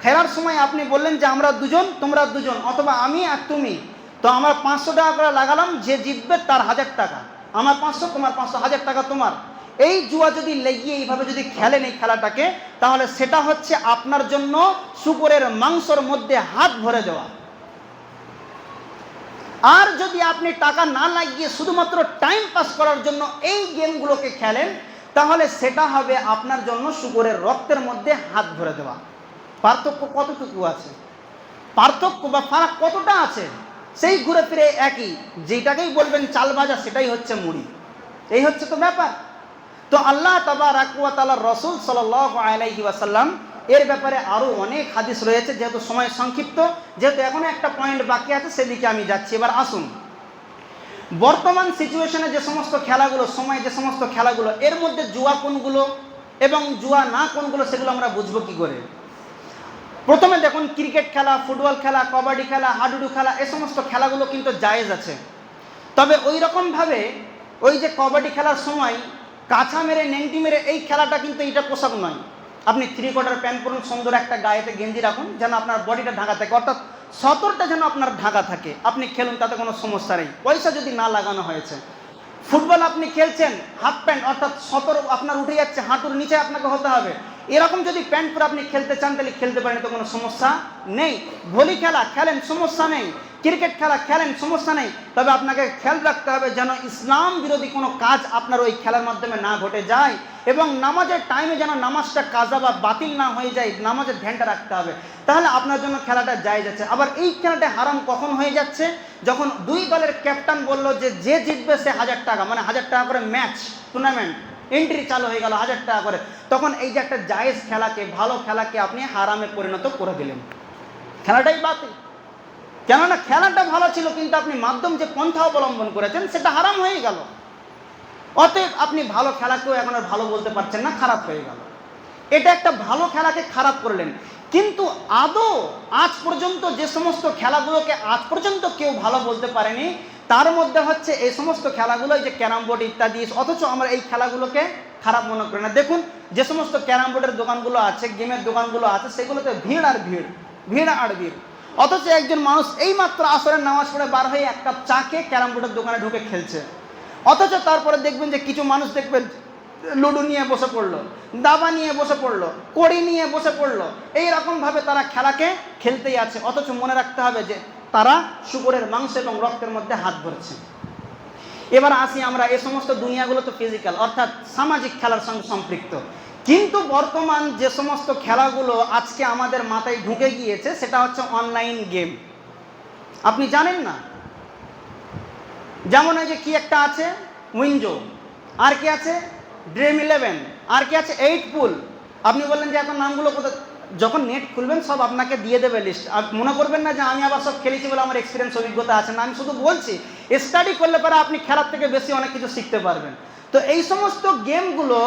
খেলার সময় আপনি বললেন যে আমরা দুজন, তোমরা দুজন, অথবা আমি আর তুমি, তো আমার 500 টাকা করে লাগালাম, যে জিতবে তার 1000 টাকা, আমার 500 তোমার 500, 1000 টাকা তোমার। এই জুয়া যদি লেগিয়ে এইভাবে যদি খেলেন এই খেলাটাকে, তাহলে সেটা হচ্ছে আপনার জন্য শূকরের মাংসর মধ্যে হাত ভরে দেওয়া। আর যদি আপনি টাকা না লাগিয়ে শুধুমাত্র টাইম পাস করার জন্য এই গেমগুলোকে খেলেন, তাহলে সেটা হবে আপনার জন্য শূকরের রক্তের মধ্যে হাত ভরে দেওয়া। পার্থক্য কতটুকু আছে? পার্থক্য বা ফারাক কতটা আছে? সেই ঘুরে ফিরে একই, যেটাকেই বলবেন চাল ভাজা সেটাই হচ্ছে মুড়ি। এই হচ্ছে তো ব্যাপার। তো আল্লাহ তাবারাক ওয়া তাআলার রাসূল সাল্লাল্লাহু আলাইহি ওয়াসাল্লাম এর ব্যাপারে আরও অনেক হাদিস রয়েছে। যেহেতু সময় সংক্ষিপ্ত, যেহেতু এখনো একটা পয়েন্ট বাকি আছে, সেদিকে আমি যাচ্ছি। এবার আসুন, বর্তমান সিচুয়েশনে যে সমস্ত খেলাগুলো, সময় যে সমস্ত খেলাগুলো, এর মধ্যে জুয়া কোনগুলো এবং জুয়া না কোনগুলো, সেগুলো আমরা বুঝবো কি করে? প্রথমে দেখুন, ক্রিকেট খেলা, ফুটবল খেলা, কবাডি খেলা, হাডুডু খেলা, এই সমস্ত খেলাগুলো কিন্তু জায়েজ আছে। তবে ওই রকমভাবে ওই যে কবাডি খেলার সময় কাছা মেরে নেংটি মেরে এই খেলাটা কিন্তু এটা পোশাক নয়। আপনি 3/4 প্যান্ট পরুন, সুন্দর একটা গায়েতে গেঞ্জি রাখুন, যেন আপনার বডিটা ঢাকা থাকে, অর্থাৎ সতরটা যেন আপনার ঢাকা থাকে। আপনি খেলুন, তাতে কোনো সমস্যা নেই, পয়সা যদি না লাগানো হয়েছে। ফুটবল আপনি খেলছেন, হাফ প্যান্ট অর্থাৎ সতর আপনার উঠে যাচ্ছে, হাঁটুর নিচে আপনাকে হতে হবে, এরকম যদি প্যান্ট পরে আপনি খেলতে চান তাহলে খেলতে পারেন, তো কোনো সমস্যা নেই। ভলি খেলা খেলেন, সমস্যা নেই। ক্রিকেট খেলা খেলেন, সমস্যা নেই। তবে আপনাকে খেয়াল রাখতে হবে যেন ইসলাম বিরোধী কোনো কাজ আপনার ওই খেলার মাধ্যমে না ঘটে যায়, এবং নামাজের টাইমে যেন নামাজটা কাজা বা বাতিল না হয়ে যায়, নামাজের ধ্যানটা রাখতে হবে, তাহলে আপনার জন্য খেলাটা জায়েজ আছে। আবার এই খেলাটা হারাম কখন হয়ে যাচ্ছে? যখন দুই দলের ক্যাপ্টেন বলল যে যে জিতবে সে 1000 টাকা, মানে 1000 টাকা করে ম্যাচ, টুর্নামেন্ট এন্ট্রি চালু হয়ে গেল 1000 টাকা করে, তখন এই যে একটা জায়েজ খেলাকে, ভালো খেলাকে আপনি হারামে পরিণত করে দিলেন, খেলাটাই বাতিল। কেননা খেলাটা ভালো ছিল, কিন্তু আপনি মাধ্যম যে পন্থা অবলম্বন করেছেন সেটা হারাম হয়ে গেল। অতএব আপনি ভালো খেলাকেও এখন আর ভালো বলতে পারছেন না, খারাপ হয়ে গেল। এটা একটা ভালো খেলাকে খারাপ করলেন। কিন্তু আদৌ আজ পর্যন্ত যে সমস্ত খেলাগুলোকে আজ পর্যন্ত কেউ ভালো বলতে পারেনি, তার মধ্যে হচ্ছে এই সমস্ত খেলাগুলো, যে ক্যারাম বোর্ড ইত্যাদি, অথচ আমরা এই খেলাগুলোকে খারাপ মনে করি না। দেখুন, যে সমস্ত ক্যারাম বোর্ডের দোকানগুলো আছে, গেমের দোকানগুলো আছে, সেগুলোতে ভিড় আর ভিড়, ভিড় আর ভিড়। অথচ একজন মানুষ এই মাত্র আসরের নামাজ পড়ে বার হয়ে 1 কাপ চা খেয়ে ক্যারাম বোর্ডের দোকানে ঢুকে খেলছে। অথচ তারপরে দেখবেন যে কিছু মানুষ দেখবেন লুডো নিয়ে বসে পড়লো, দাবা নিয়ে বসে পড়লো, কড়ি নিয়ে বসে পড়লো, এইরকমভাবে তারা খেলাকে খেলতেই আছে। অথচ মনে রাখতে হবে যে তারা শূকরের মাংস এবং রক্তের মধ্যে হাত ভরছে। এবার আসি আমরা, এই সমস্ত দুনিয়াগুলো তো ফিজিক্যাল অর্থাৎ সামাজিক খেলার সঙ্গে সম্পৃক্ত, কিন্তু বর্তমান যে সমস্ত খেলাগুলো আজকে আমাদের মাথায় ঢুকে গিয়েছে সেটা হচ্ছে অনলাইন গেম। আপনি জানেন না? যেমন এই যে কি একটা আছে উইনজো, আর কি আছে ড্রিম 11, আর কি আছে 8 পুল। আপনি বললেন যে এখন নামগুলো কোথায়? যখন নেট খুলবেন সব আপনাকে দিয়ে দেবে লিস্ট। আর মনে করবেন না যে আমি আবার সব খেলেছি বলে আমার এক্সপিরিয়েন্স অভিজ্ঞতা আছে, না, আমি শুধু বলছি, স্টাডি করলে পরে আপনি খেলার থেকে বেশি অনেক কিছু শিখতে পারবেন। তো এই সমস্ত গেমগুলো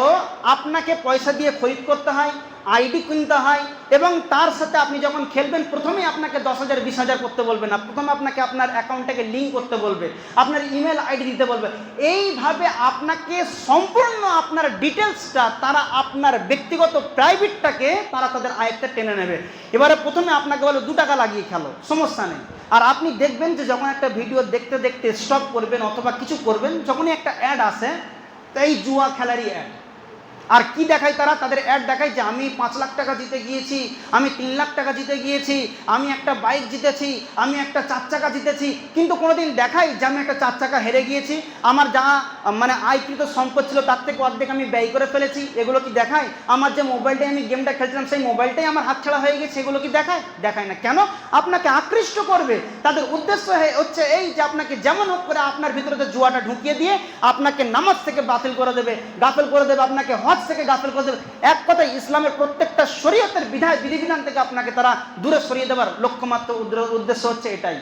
আপনাকে পয়সা দিয়ে খরিদ করতে হয়, আইডি কিনতে হয়, এবং তার সাথে আপনি যখন খেলবেন প্রথমেই আপনাকে 10,000 20,000 করতে বলবে না, প্রথমে আপনাকে আপনার অ্যাকাউন্টটাকে লিঙ্ক করতে বলবে, আপনার ইমেল আইডি দিতে বলবে। এইভাবে আপনাকে সম্পূর্ণ আপনার ডিটেলসটা, তারা আপনার ব্যক্তিগত প্রাইভেটটাকে তারা তাদের আয়ত্তে টেনে নেবে। এবারে প্রথমে আপনাকে বলে 2 টাকা লাগিয়ে খেলো, সমস্যা নেই। আর আপনি দেখবেন যে যখন একটা ভিডিও দেখতে দেখতে স্টপ করবেন অথবা কিছু করবেন, যখনই একটা অ্যাড আসে, তো এই জুয়া খেলারই অ্যাড। আর কি দেখায় তারা? তাদের অ্যাড দেখায় যে আমি 5 লাখ টাকা জিতে গিয়েছি, আমি 3 লাখ টাকা জিতে গিয়েছি, আমি একটা বাইক জিতেছি, আমি একটা 4 চাকা জিতেছি। কিন্তু কোনোদিন দেখাই যে আমি একটা 4 চাকা হেরে গিয়েছি, আমার যা মানে আয়কৃত সম্পদ ছিল তার থেকে অর্ধেক আমি ব্যয় করে ফেলেছি, এগুলো কি দেখায়? আমার যে মোবাইলটাই আমি গেমটা খেলছিলাম সেই মোবাইলটাই আমার হাতছাড়া হয়ে গেছে, এগুলো কি দেখায়? দেখায় না। কেন? আপনাকে আকৃষ্ট করবে। তাদের উদ্দেশ্য হচ্ছে এই যে আপনাকে যেমন হোক করে আপনার ভিতরে জুয়াটা ঢুকিয়ে দিয়ে আপনাকে নামাজ থেকে বাতিল করে দেবে, গাফেল করে দেবে, আপনাকে হজ থেকে গাফেল করে দেবে। এক কথায় ইসলামের প্রত্যেকটা শরীয়তের বিধিবিধান থেকে আপনাকে তারা দূরে সরিয়ে দেওয়ার লক্ষ্যমাত্র উদ্দেশ্য হচ্ছে এটাই।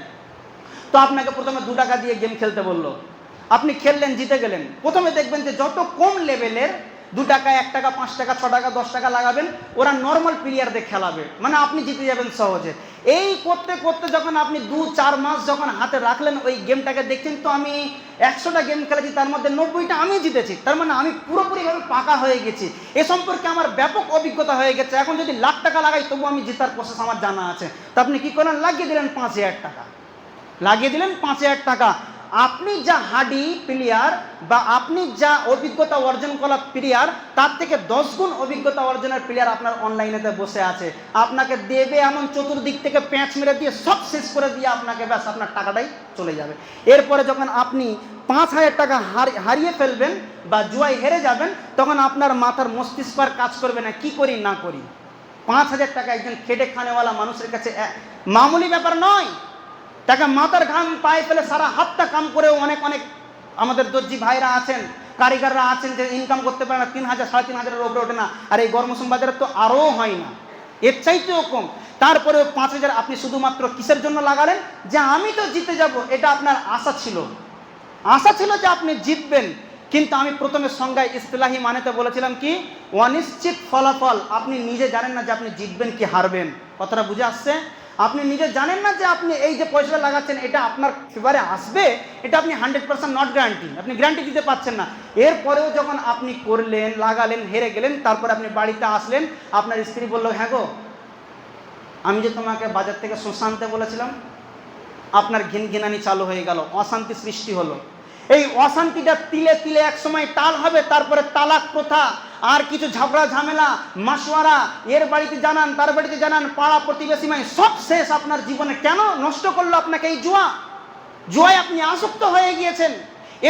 তো আপনাকে প্রথমে 2 টাকা দিয়ে গেম খেলতে বললো, আপনি খেললেন, জিতে গেলেন। প্রথমে দেখবেন যে যত কম লেভেলের টাকা 1 টাকা 5 টাকা 6 টাকা 10 টাকা লাগাবেন, ওরা নর্মাল প্লেয়ারদের খেলাবে, মানে আপনি জিতে যাবেন সহজে। এই করতে করতে যখন আপনি 2-4 মাস যখন হাতে রাখলেন ওই গেমটাকে, দেখছেন তো আমি 100টা গেম খেলেছি, তার মধ্যে 90টা আমি জিতেছি, তার মানে আমি পুরোপুরিভাবে পাকা হয়ে গেছি, এ সম্পর্কে আমার ব্যাপক অভিজ্ঞতা হয়ে গেছে। এখন যদি লাখ টাকা লাগাই তবু আমি জেতার প্রসেস আমার জানা আছে। তা আপনি কী করেন, লাগিয়ে দিলেন 5,000 টাকা, লাগিয়ে দিলেন 5,000 টাকা। আপনি যা হাডি প্লেয়ার বা আপনি যা অভিজ্ঞতা অর্জন করা প্লেয়ার, তার থেকে 10 গুণ অভিজ্ঞতা অর্জনের প্লেয়ার আপনার অনলাইনেতে বসে আছে। আপনাকে দেবে এমন চতুর্দিক থেকে প্যাঁচ মেরে দিয়ে সব শেষ করে দিয়ে আপনাকে ব্যাস আপনার টাকাটাই চলে যাবে। এরপরে যখন আপনি 5,000 টাকা হারিয়ে ফেলবেন বা জুয়ায় হেরে যাবেন, তখন আপনার মাথার মস্তিষ্ক আর কাজ করবে না কি করি না করি। 5,000 টাকা একজন খেটে খানেওয়ালা মানুষের কাছে মামুলি ব্যাপার নয়। টাকা মাথার ঘাম পায়ে ফেলে সারা হাতটা কাম করেও অনেক আমাদের দর্জি ভাইরা আছেন, কারিগররা আছেন যে ইনকাম করতে পারে না, 3,000 3,500-এর উপরে ওঠে না। আর এই গরমৌসুম বাজারে তো আরও হয় না, এর চাইতেও কম। তারপরেও 5,000 আপনি শুধুমাত্র কিসের জন্য লাগালেন, যে আমি তো জিতে যাব, এটা আপনার আশা ছিল যে আপনি জিতবেন। কিন্তু আমি প্রথমে সংজ্ঞায় ইস্তিলাহি মানেতে বলেছিলাম কি, অনিশ্চিত ফলাফল। আপনি নিজে জানেন না যে আপনি জিতবেন কি হারবেন, কথাটা বুঝে আসছে? আপনি নিজে জানেন না যে আপনি এই যে পয়সাটা লাগাচ্ছেন এটা আপনার ফেভারে আসবে, এটা আপনি 100% নট গ্যারান্টি, আপনি গ্যারান্টি দিতে পারছেন না। এরপরেও যখন আপনি করলেন, লাগালেন, হেরে গেলেন, তারপর আপনি বাড়িতে আসলেন, আপনার স্ত্রী বলল, হ্যাঁ গো আমি যে তোমাকে বাজার থেকে শসা আনতে বলেছিলাম, আপনার ঘিনঘিনানি চালু হয়ে গেল, অশান্তি সৃষ্টি হলো। এই অশান্তিটা তিলে তিলে এক সময় টাল হবে, তারপরে তালাক প্রথা আর কিছু ঝগড়া ঝামেলা মাসওয়ারা, এর বাড়িতে জানান তার বাড়িতে জানান, পাড়া প্রতিবেশী সব শেষ আপনার জীবনে। কেন নষ্ট করলো আপনাকে এই জুয়ায় আপনি আসক্ত হয়ে গিয়েছেন,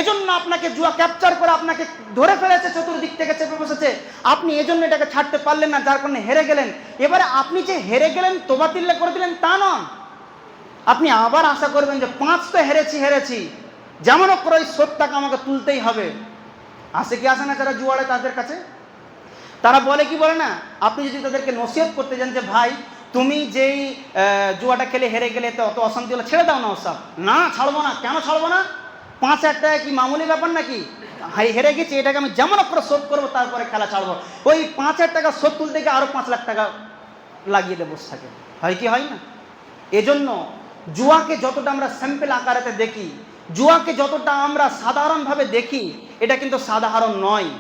এজন্য আপনাকে জুয়া ক্যাপচার করে আপনাকে ধরে ফেলেছে, চতুর্দিক থেকে চেপে বসেছে। আপনি এজন্য এটাকে ছাড়তে পারলেন না, যার কারণে হেরে গেলেন। এবারে আপনি যে হেরে গেলেন তোবাতিল্লা করে দিলেন তা নয়, আপনি আবার আশা করবেন যে 5 তো হেরেছি, যেমন করে ওই 70 টাকা আমাকে তুলতেই হবে। আসে কি আসে না যারা জুয়াড়ে তাদের কাছে, তারা বলে কি বলে না, আপনি যদি তাদেরকে নসিহত করতে যান যে ভাই তুমি যেই জুয়াটা খেলে হেরে গেলে তো অত অশান্তি হলে ছেড়ে দাও না, ওসব না ছাড়বো না। কেন ছাড়বো না? 5,000 টাকা কি মামুলি ব্যাপার নাকি? হেরে গেছি, এটাকে আমি যেমন করে শোধ করবো, তারপরে খেলা ছাড়বো। ওই 5,000 টাকা শোধ তুলতে গিয়ে আরো 5 লাখ টাকা লাগিয়ে দিয়ে বসে থাকে, হয় কি হয় না? এজন্য জুয়াকে যতটা আমরা স্যাম্পল আকারেতে দেখি, জুয়াকে যতটা আমরা সাধারণভাবে দেখি, এটা কিন্তু সাধারণ নয়,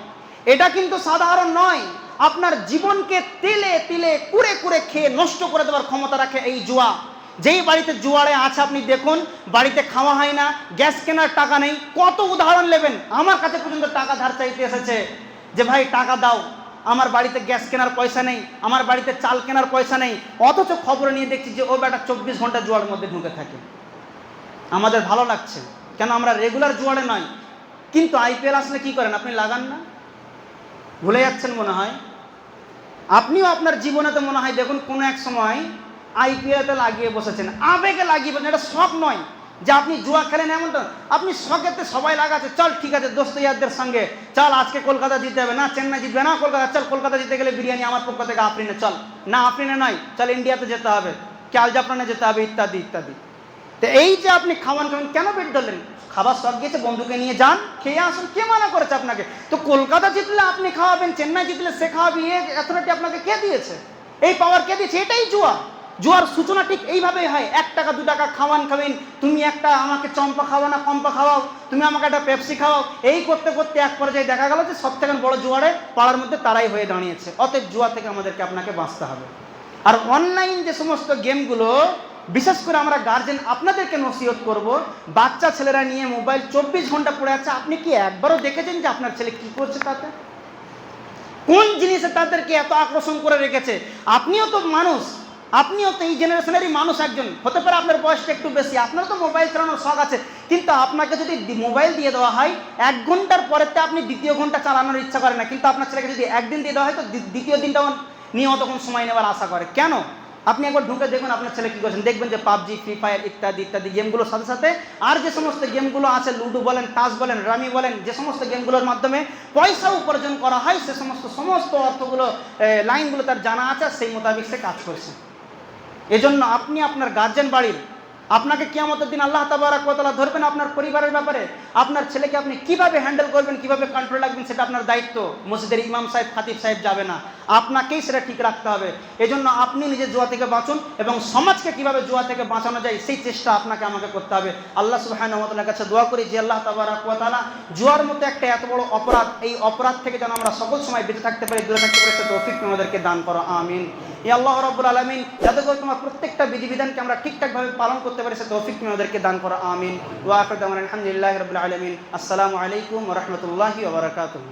এটা কিন্তু সাধারণ নয়। আপনার জীবনকে তিলে তিলে কুড়ে কুড়ে খেয়ে নষ্ট করে দেওয়ার ক্ষমতা রাখে এই জুয়া। যেই বাড়িতে জুয়ারে আছে আপনি দেখুন, বাড়িতে খাওয়া হয় না, গ্যাস কেনার টাকা নেই, কত উদাহরণ নেবেন। আমার কাছে পর্যন্ত টাকা ধার চাইতে এসেছে যে ভাই টাকা দাও, আমার বাড়িতে গ্যাস কেনার পয়সা নেই, আমার বাড়িতে চাল কেনার পয়সা নেই। অথচ খবর নিয়ে দেখছি যে ও বেটা 24 ঘন্টা জুয়ার মধ্যে ঢুকে থাকে। আমাদের ভালো লাগছে, কেন আমরা রেগুলার জুয়ারে নয়। কিন্তু IPL আসলে কি করেন, আপনি লাগান না, ভুলে যাচ্ছেন মনে হয়। আপনিও আপনার জীবনেতে মনে হয় দেখুন কোনো এক সময় IPL-তে লাগিয়ে বসেছেন, আবেগে লাগিয়ে বসেছেন। এটা শখ নয় যে আপনি জুয়া খেলেন এমনটা, আপনি শখেতে সবাই লাগাচ্ছে, চল ঠিক আছে দোস্ত ইয়ারদের সঙ্গে চল আজকে কলকাতা জিততে হবে, না চেন্নাই জিতবে, না কলকাতা, চল কলকাতা জিততে গেলে বিরিয়ানি আমার পক্ষ থেকে আফরিনে, চল না আফরিনে নয়, চল ইন্ডিয়াতে যেতে হবে, কে আলজাফরানে যেতে হবে, ইত্যাদি ইত্যাদি। তো এই যে আপনি খাওয়ান কেন পেট ধরলেন, খাবার শখ গিয়েছে, বন্ধুকে নিয়ে যান, খেয়ে আসুন, কে মানা করেছে আপনাকে? তো কলকাতা জিতলে আপনি খাওয়াবেন, চেন্নাই জিতলে সে খাওয়াবে, এতটাটি আপনাকে কে দিয়েছে, এই পাওয়ার কে দিয়েছে? এটাই জুয়া। জুয়ার সূচনা ঠিক এইভাবেই হয়, 1 টাকা 2 টাকা খাওয়ান খাবেন, তুমি একটা আমাকে চম্পা খাওয়া না কম্পা খাওয়াও, তুমি আমাকে একটা পেপসি খাওয়াও, এই করতে করতে এক পর্যায়ে দেখা গেল যে সব থেকে বড় জুয়ারে পাড়ার মধ্যে তারাই হয়ে দাঁড়িয়েছে। অতএব জুয়া থেকে আমাদেরকে আপনাকে বাঁচতে হবে। আর অনলাইন যে সমস্ত গেমগুলো, বিশেষ করে আমরা গার্জেন আপনাদেরকে নসিহত করব, বাচ্চা ছেলেরা নিয়ে মোবাইল 24 ঘন্টা পড়ে আছে। আপনি কি একবারও দেখেছেন যে আপনার ছেলে কি করছে, তাতে কোন জিনিসে তাদেরকে এত আকর্ষণ করে রেখেছে? আপনিও তো মানুষ, আপনিও তো এই জেনারেশনেরই মানুষ একজন, হতে পারে আপনার বয়সটা একটু বেশি, আপনার তো মোবাইল চালানোর শখ আছে, কিন্তু আপনাকে যদি মোবাইল দিয়ে দেওয়া হয় 1 ঘন্টার পরেতে আপনি দ্বিতীয় ঘন্টা চালানোর ইচ্ছা করে না, কিন্তু আপনার ছেলেকে যদি একদিন দিয়ে দেওয়া হয় তো দ্বিতীয় দিনটাও নিয়ে অতক্ষণ সময় নেওয়ার আশা করে। কেন? আপনি একবার ঢুকে দেখুন আপনার ছেলে কী করছেন, দেখবেন যে পাবজি, ফ্রি ফায়ার ইত্যাদি ইত্যাদি গেমগুলোর সাথে সাথে আর যে সমস্ত গেমগুলো আছে, লুডো বলেন, তাস বলেন, রামি বলেন, যে সমস্ত গেমগুলোর মাধ্যমে পয়সা উপার্জন করা হয়, সে সমস্ত অর্থগুলো, লাইনগুলো তার জানা আছে, সেই মোতাবেক সে কাজ করছে। এজন্য আপনি আপনার গার্জেন বাড়ির, আপনাকে কিয়ামতের দিন আল্লাহ তাবারাক ওয়া তাআলা ধরবেন আপনার পরিবারের ব্যাপারে, আপনার ছেলেকে আপনি কিভাবে হ্যান্ডেল করবেন, কিভাবে কন্ট্রোল রাখবেন, সেটা আপনার দায়িত্ব। মসজিদের ইমাম সাহেব, খাতিব সাহেব যাবে না, আপনাকেই সেটা ঠিক রাখতে হবে। এজন্য আপনি নিজে জুয়া থেকে বাঁচুন এবং সমাজকে কিভাবে জুয়া থেকে বাঁচানো যায় সেই চেষ্টা আপনাকে আমাকে করতে হবে। আল্লাহ সুবহানাহু ওয়া তাআলার কাছে দোয়া করি যে আল্লাহ তাবারাক ওয়া তাআলা জুয়ার মতো একটা এত বড় অপরাধ, এই অপরাধ থেকে যেন আমরা সকল সময় বেঁচে থাকতে পারি, দূরে থাকতে পারি, সে তৌফিক তুমি আমাদেরকে দান করো, আমিন। ইয়া আল্লাহ রাব্বুল আলামিন, যাতে করে তোমার প্রত্যেকটা বিধিবিধানকে আমরা ঠিকঠাকভাবে পালন করতে পারি, সে তৌফিক তুমি আমাদেরকে দান করো, আমিন। ওয়া আখিরু দাওয়ানা আলহামদুলিল্লাহি রাব্বিল আলামিন। আসসালামু আলাইকুম ওয়া রাহমাতুল্লাহি ওয়া বারাকাতুহু।